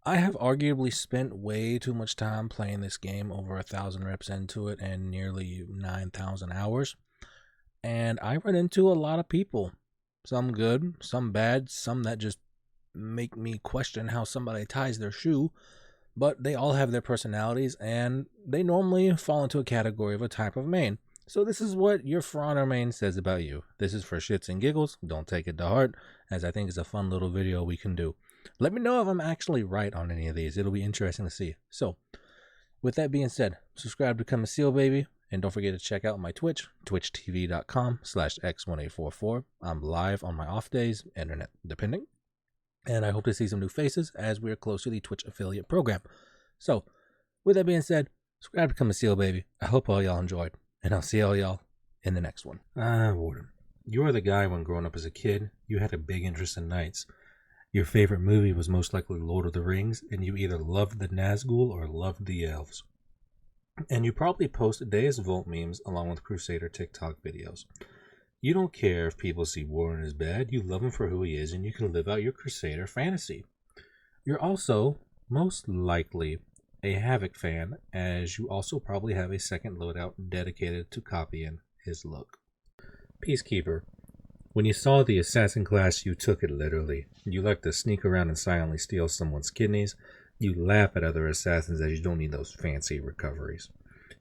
I have arguably spent way too much time playing this game, over 1,000 reps into it and nearly 9,000 hours. And I run into a lot of people. Some good, some bad, some that just make me question how somebody ties their shoe. But they all have their personalities, and they normally fall into a category of a type of main. So this is what your For Honor main says about you. This is for shits and giggles. Don't take it to heart, as I think it's a fun little video we can do. Let me know if I'm actually right on any of these. It'll be interesting to see. So, with that being said, subscribe to Become a Seal Baby, and don't forget to check out my Twitch, twitchtv.com/x1844. I'm live on my off days, internet depending, and I hope to see some new faces as we're close to the Twitch affiliate program. So, with that being said, subscribe to Become a Seal Baby. I hope all y'all enjoyed, and I'll see all y'all in the next one. Warden, you are the guy when growing up as a kid, you had a big interest in knights. Your favorite movie was most likely Lord of the Rings, and you either loved the Nazgul or loved the elves. And you probably post Deus Vult memes along with Crusader TikTok videos. You don't care if people see Warren as bad, you love him for who he is, and you can live out your Crusader fantasy. You're also, most likely, a Havoc fan, as you also probably have a second loadout dedicated to copying his look. Peacekeeper. When you saw the assassin class, you took it literally. You like to sneak around and silently steal someone's kidneys. You laugh at other assassins as you don't need those fancy recoveries.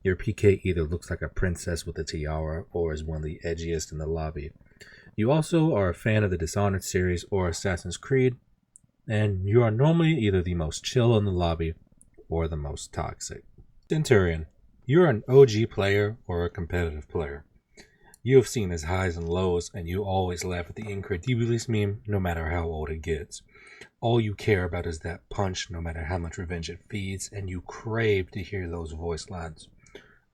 Your PK either looks like a princess with a tiara or is one of the edgiest in the lobby. You also are a fan of the Dishonored series or Assassin's Creed, and you are normally either the most chill in the lobby or the most toxic. Centurion. You're an OG player or a competitive player. You have seen his highs and lows, and you always laugh at the Incredibilis meme, no matter how old it gets. All you care about is that punch, no matter how much revenge it feeds, and you crave to hear those voice lines.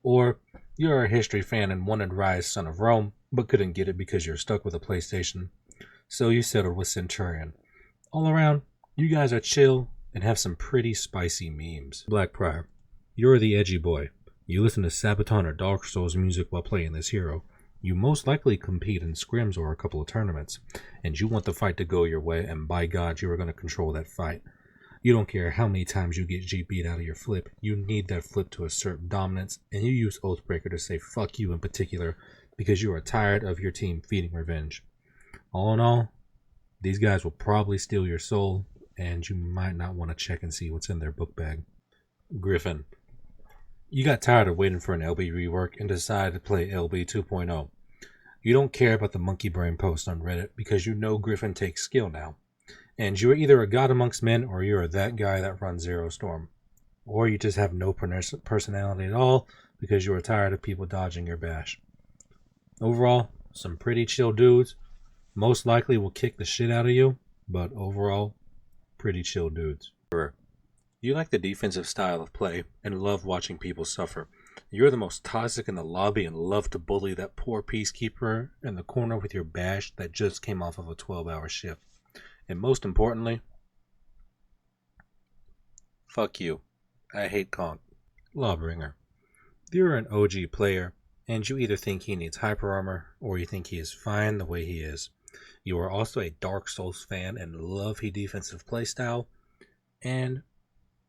Or, you're a history fan and wanted Rise Son of Rome, but couldn't get it because you're stuck with a PlayStation. So you settled with Centurion. All around, you guys are chill and have some pretty spicy memes. Blackprior. You're the edgy boy. You listen to Sabaton or Dark Souls music while playing this hero. You most likely compete in scrims or a couple of tournaments, and you want the fight to go your way, and by God, you are going to control that fight. You don't care how many times you get GP'd out of your flip, you need that flip to assert dominance, and you use Oathbreaker to say fuck you in particular, because you are tired of your team feeding revenge. All in all, these guys will probably steal your soul, and you might not want to check and see what's in their book bag. Griffin. You got tired of waiting for an LB rework and decided to play LB 2.0. You don't care about the monkey brain post on Reddit because you know Griffin takes skill now. And you're either a god amongst men or you're that guy that runs Zero Storm. Or you just have no personality at all because you are tired of people dodging your bash. Overall, some pretty chill dudes. Most likely will kick the shit out of you, but overall, pretty chill dudes. You like the defensive style of play and love watching people suffer. You're the most toxic in the lobby and love to bully that poor peacekeeper in the corner with your bash that just came off of a 12-hour shift. And most importantly, fuck you. I hate Conk. Lawbringer. You're an OG player, and you either think he needs hyper armor or you think he is fine the way he is. You are also a Dark Souls fan and love his defensive playstyle, and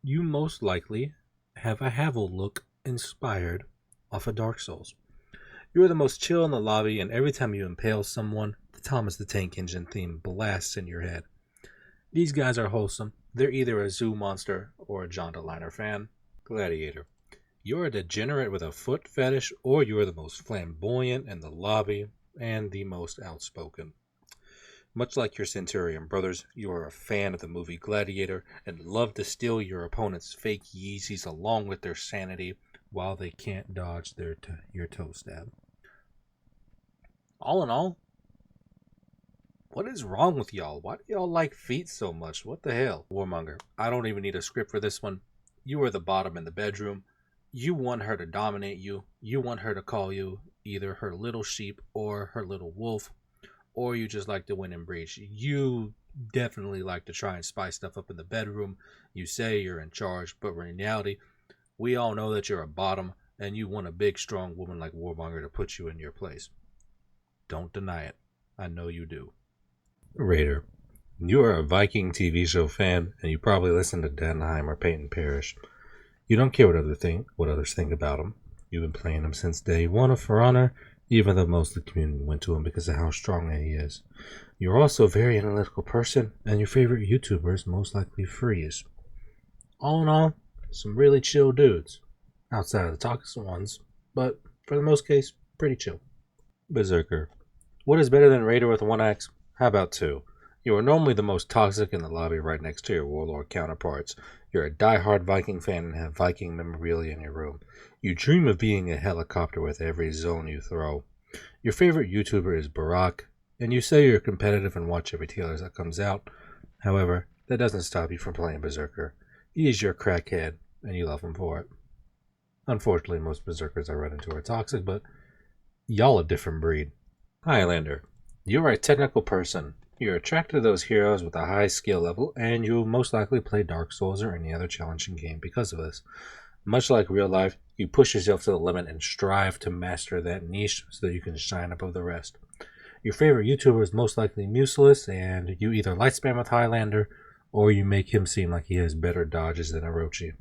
you most likely have a Havel look inspired off of Dark Souls. You're the most chill in the lobby, and every time you impale someone, the Thomas the Tank Engine theme blasts in your head. These guys are wholesome. They're either a Zoo Monster or a John DeLiner fan. Gladiator. You're a degenerate with a foot fetish, or you're the most flamboyant in the lobby and the most outspoken. Much like your Centurion brothers, you are a fan of the movie Gladiator and love to steal your opponent's fake Yeezys along with their sanity while they can't dodge your toe stab. All in all, what is wrong with y'all? Why do y'all like feet so much? What the hell? Warmonger. I don't even need a script for this one. You are the bottom in the bedroom. You want her to dominate you. You want her to call you either her little sheep or her little wolf. Or you just like to win and breach. You definitely like to try and spice stuff up in the bedroom. You say you're in charge, but in reality, we all know that you're a bottom, and you want a big, strong woman like Warmonger to put you in your place. Don't deny it. I know you do. Raider. You are a Viking TV show fan, and you probably listen to Denheim or Peyton Parrish. You don't care what others think about him. You've been playing him since day one of For Honor, even though most of the community went to him because of how strong he is. You're also a very analytical person, and your favorite YouTuber is most likely Freeze. All in all, some really chill dudes. Outside of the toxic ones, but for the most case, pretty chill. Berserker. What is better than Raider with one axe? How about two? You are normally the most toxic in the lobby right next to your warlord counterparts. You're a die-hard Viking fan and have Viking memorabilia in your room. You dream of being a helicopter with every zone you throw. Your favorite YouTuber is Barack, and you say you're competitive and watch every trailer that comes out. However, that doesn't stop you from playing Berserker. He is your crackhead, and you love him for it. Unfortunately, most Berserkers I run into are toxic, but y'all a different breed. Highlander. You are a technical person. You're attracted to those heroes with a high skill level, and you'll most likely play Dark Souls or any other challenging game because of this. Much like real life, you push yourself to the limit and strive to master that niche so that you can shine above the rest. Your favorite YouTuber is most likely Museless, and you either light spam with Highlander, or you make him seem like he has better dodges than Orochi.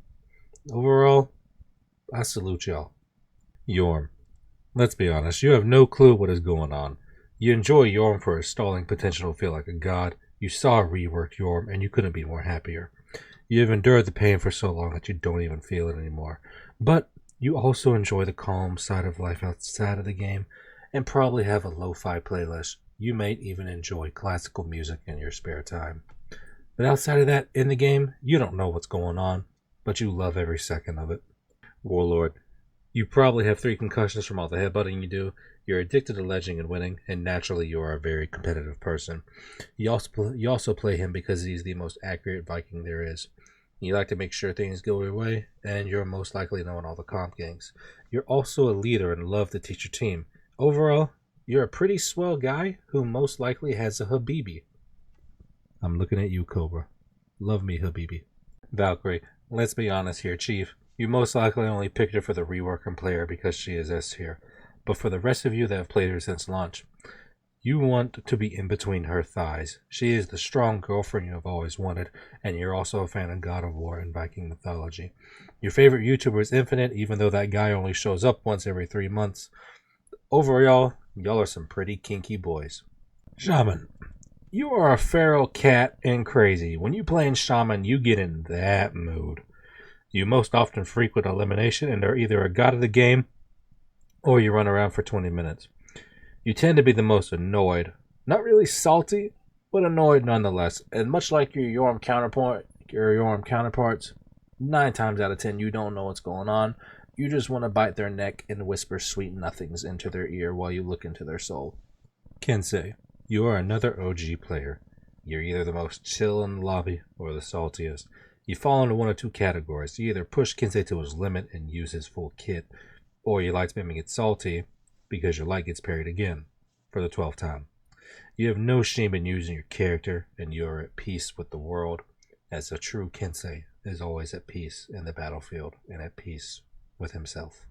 Overall, I salute y'all. Yorm. Let's be honest, you have no clue what is going on. You enjoy Yorm for his stalling potential to feel like a god. You saw reworked Yorm, and you couldn't be more happier. You have endured the pain for so long that you don't even feel it anymore. But you also enjoy the calm side of life outside of the game, and probably have a lo-fi playlist. You may even enjoy classical music in your spare time. But outside of that, in the game, you don't know what's going on, but you love every second of it. Warlord. You probably have 3 concussions from all the headbutting you do. You're addicted to ledging and winning, and naturally you are a very competitive person. You also play him because he's the most accurate Viking there is. You like to make sure things go your way, and you're most likely knowing all the comp gangs. You're also a leader and love to teach your team. Overall, you're a pretty swell guy who most likely has a Habibi. I'm looking at you, Cobra. Love me, Habibi. Valkyrie, let's be honest here, Chief. You most likely only picked her for the rework and player because she is S tier. But for the rest of you that have played her since launch, you want to be in between her thighs. She is the strong girlfriend you have always wanted, and you're also a fan of God of War and Viking mythology. Your favorite YouTuber is Infinite, even though that guy only shows up once every 3 months. Overall, y'all are some pretty kinky boys. Shaman. You are a feral cat and crazy. When you play in Shaman, you get in that mood. You most often frequent elimination and are either a god of the game or you run around for 20 minutes. You tend to be the most annoyed. Not really salty, but annoyed nonetheless. And much like your Yorm counterparts, 9 times out of 10 you don't know what's going on. You just want to bite their neck and whisper sweet nothings into their ear while you look into their soul. Kensei, you are another OG player. You're either the most chill in the lobby or the saltiest. You fall into one of 2 categories. You either push Kensei to his limit and use his full kit, or you light spam and get salty because your light gets parried again for the 12th time. You have no shame in using your character, and you are at peace with the world, as a true Kensei is always at peace in the battlefield and at peace with himself.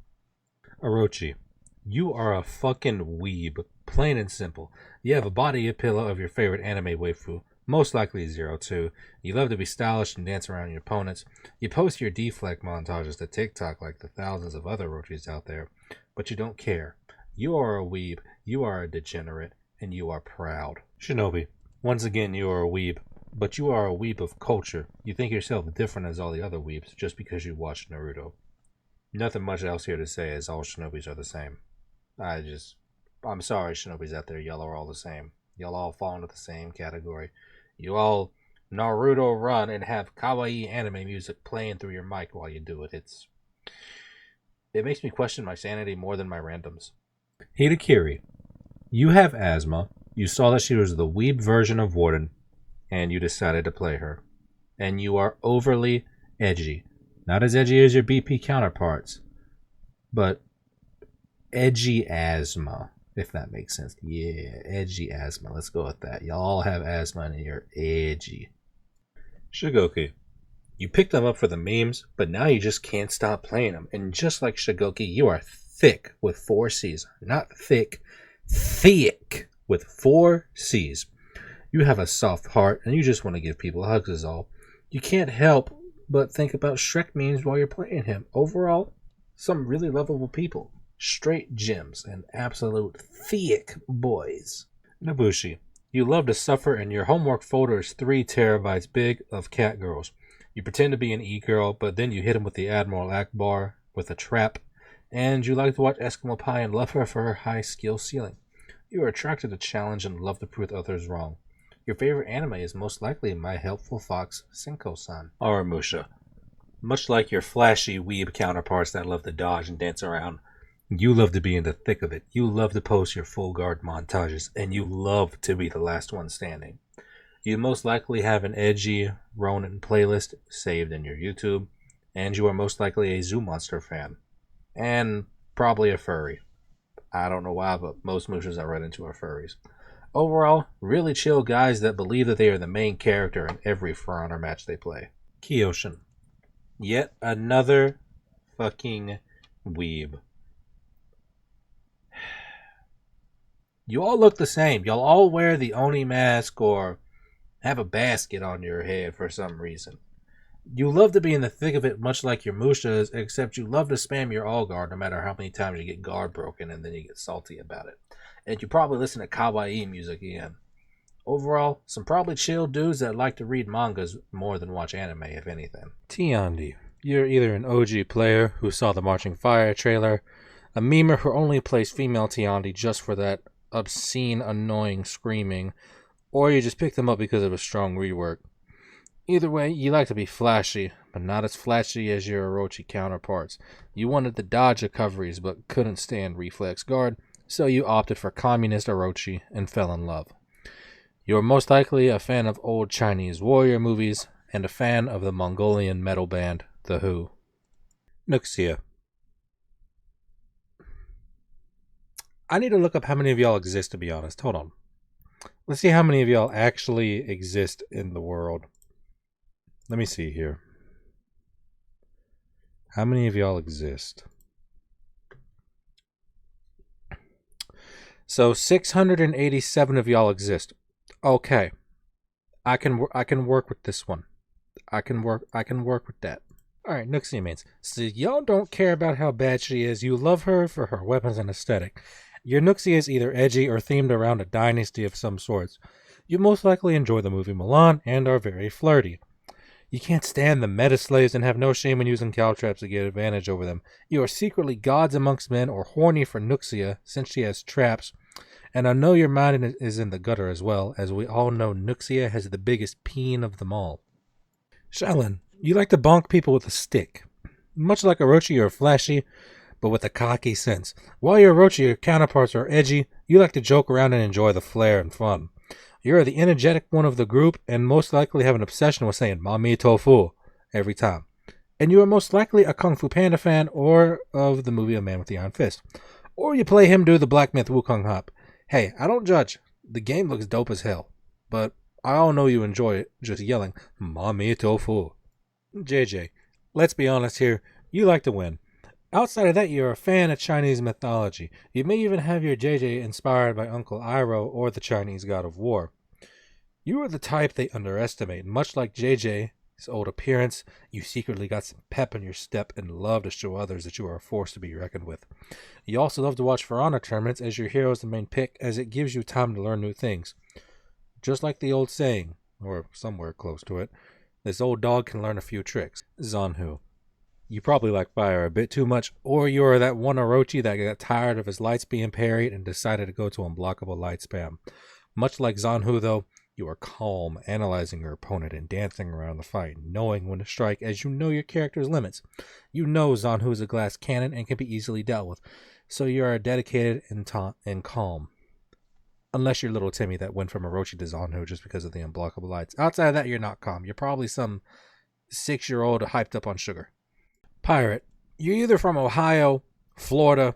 Orochi, you are a fucking weeb, plain and simple. You have a body pillow of your favorite anime waifu, most likely 02. You love to be stylish and dance around your opponents. You post your deflect montages to TikTok like the thousands of other Orochis out there, but you don't care. You are a weeb, you are a degenerate, and you are proud. Shinobi, once again you are a weeb, but you are a weeb of culture. You think yourself different as all the other weebs just because you watch Naruto. Nothing much else here to say, as all Shinobis are the same. I'm sorry, Shinobis out there, y'all are all the same. Y'all all fall into the same category. You all Naruto run and have kawaii anime music playing through your mic while you do it. It makes me question my sanity more than my randoms. Hitakiri, you have asthma. You saw that she was the weeb version of Warden, and you decided to play her. And you are overly edgy. Not as edgy as your BP counterparts, but edgy asthma, if that makes sense. Yeah, edgy asthma. Let's go with that. Y'all have asthma and you're edgy. Shigoki, you picked them up for the memes, but now you just can't stop playing them. And just like Shigoki, you are thick with 4 C's. Not thick, thick with 4 C's. You have a soft heart and you just want to give people hugs is all. You can't help but think about Shrek memes while you're playing him. Overall, some really lovable people. Straight gems and absolute thick boys. Nobushi, you love to suffer and your homework folder is 3 terabytes big of cat girls. You pretend to be an e-girl, but then you hit him with the Admiral Akbar with a trap, and you like to watch Eskimo Pie and love her for her high skill ceiling. You are attracted to challenge and love to prove others wrong. Your favorite anime is most likely My Helpful Fox Senko-san. Musha, much like your flashy weeb counterparts that love to dodge and dance around, you love to be in the thick of it. You love to post your full guard montages, and you love to be the last one standing. You most likely have an edgy Ronin playlist saved in your YouTube, and you are most likely a Zoo Monster fan. And probably a furry. I don't know why, but most mooshers I run into are furries. Overall, really chill guys that believe that they are the main character in every For Honor match they play. Kiyoshin. Yet another fucking weeb. You all look the same. Y'all all wear the Oni mask or have a basket on your head for some reason. You love to be in the thick of it much like your Mushas, except you love to spam your all guard no matter how many times you get guard broken and then you get salty about it. And you probably listen to kawaii music again. Overall, some probably chill dudes that like to read mangas more than watch anime, if anything. Tiandi, you're either an OG player who saw the Marching Fire trailer, a memer who only plays female Tiandi just for that obscene, annoying screaming, or you just picked them up because of a strong rework. Either way, you like to be flashy, but not as flashy as your Orochi counterparts. You wanted to dodge recoveries, but couldn't stand reflex guard, so you opted for communist Orochi and fell in love. You're most likely a fan of old Chinese warrior movies, and a fan of the Mongolian metal band, The Who. Nuxia. I need to look up how many of y'all exist, to be honest. Hold on. Let's see how many of y'all actually exist in the world. Let me see here. How many of y'all exist? So 687 of y'all exist. Okay. I can work with this one. I can work with that. Alright, Nuxia means. So y'all don't care about how bad she is. You love her for her weapons and aesthetic. Your Nuxia is either edgy or themed around a dynasty of some sorts. You most likely enjoy the movie Milan and are very flirty. You can't stand the meta slaves and have no shame in using caltraps to get advantage over them. You are secretly gods amongst men or horny for Nuxia since she has traps. And I know your mind is in the gutter as well, as we all know Nuxia has the biggest peen of them all. Shaolin, you like to bonk people with a stick. Much like Orochi, you're flashy, but with a cocky sense. While your Orochi, your counterparts are edgy, you like to joke around and enjoy the flair and fun. You're the energetic one of the group and most likely have an obsession with saying Mami Tofu every time. And you are most likely a Kung Fu Panda fan or of the movie A Man with the Iron Fist. Or you play him do the Black Myth Wukong Hop. Hey, I don't judge. The game looks dope as hell. But I all know you enjoy it, just yelling, Mami Tofu. JJ, let's be honest here, you like to win. Outside of that, you're a fan of Chinese mythology. You may even have your JJ inspired by Uncle Iroh or the Chinese god of war. You are the type they underestimate. Much like JJ's old appearance, you secretly got some pep in your step and love to show others that you are a force to be reckoned with. You also love to watch For Honor tournaments as your hero is the main pick, as it gives you time to learn new things. Just like the old saying, or somewhere close to it, this old dog can learn a few tricks. Zanhu. You probably like fire a bit too much, or you are that one Orochi that got tired of his lights being parried and decided to go to unblockable light spam. Much like Zanhu, though, you are calm, analyzing your opponent and dancing around the fight, knowing when to strike as you know your character's limits. You know Zanhu is a glass cannon and can be easily dealt with, so you are dedicated and calm. Unless you're little Timmy that went from Orochi to Zanhu just because of the unblockable lights. Outside of that, you're not calm. You're probably some 6-year-old hyped up on sugar. Pirate, you're either from Ohio, Florida,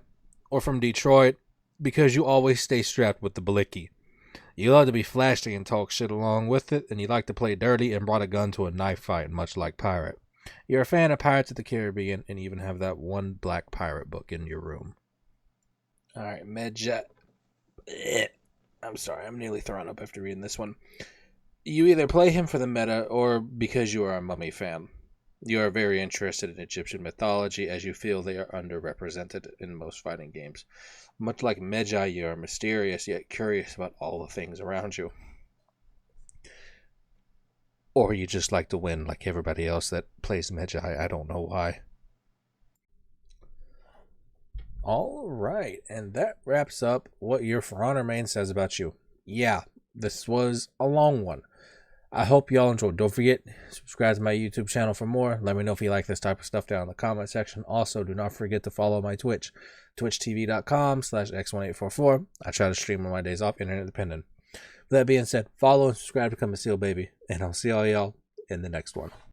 or from Detroit because you always stay strapped with the blicky. You love to be flashy and talk shit along with it, and you like to play dirty and brought a gun to a knife fight, much like Pirate. You're a fan of Pirates of the Caribbean and even have that one black pirate book in your room. Alright, Medjet. I'm sorry, I'm nearly thrown up after reading this one. You either play him for the meta or because you are a Mummy fan. You are very interested in Egyptian mythology as you feel they are underrepresented in most fighting games. Much like Medjay, you are mysterious yet curious about all the things around you. Or you just like to win like everybody else that plays Medjay. I don't know why. All right, and that wraps up what your For Honor main says about you. Yeah, this was a long one. I hope y'all enjoyed. Don't forget, subscribe to my YouTube channel for more. Let me know if you like this type of stuff down in the comment section. Also, do not forget to follow my Twitch, twitchtv.com/x1844. I try to stream on my days off, internet dependent. With that being said, follow and subscribe to become a Seal Baby, and I'll see all y'all in the next one.